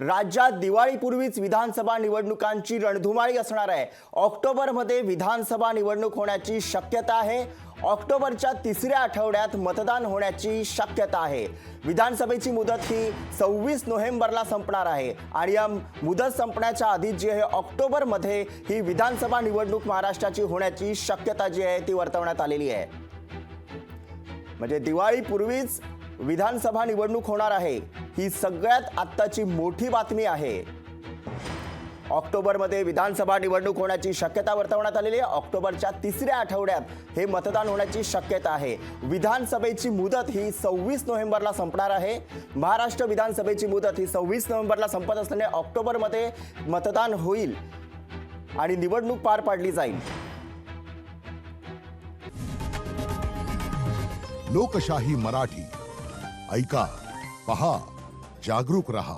राज्यात दिवाळीपूर्वीच विधानसभा निवडणुकांची रणधुमाळी असणार आहे। ऑक्टोबरमध्ये विधानसभा निवडणूक होण्याची शक्यता आहे। ऑक्टोबरच्या तिसऱ्या आठवड्यात मतदान होण्याची शक्यता आहे। विधानसभेची मुदत ही 26 नोव्हेंबरला संपणार आहे आणि या मुदत संपण्याच्या आधी जे आहे ऑक्टोबरमध्ये ही विधानसभा निवडणूक महाराष्ट्राची होण्याची शक्यता जी आहे ती वर्तवण्यात आलेली आहे। म्हणजे दिवाळीपूर्वीच विधानसभा निवडणूक होणार आहे, ही सगळ्यात आत्ताची मोठी बातमी आहे। ऑक्टोबरमध्ये विधानसभा निवडणूक होण्याची शक्यता वर्तवण्यात आलेली आहे। ऑक्टोबरच्या तिसऱ्या आठवड्यात हे मतदान होण्याची शक्यता आहे। विधानसभेची मुदत ही 26 नोव्हेंबरला संपणार आहे। महाराष्ट्र विधानसभेची मुदत ही 26 नोव्हेंबरला संपत असल्याने ऑक्टोबरमध्ये मतदान होईल आणि निवडणूक पार पाडली जाईल। लोकशाही मराठी ऐका, पहा, जागरूक रहा।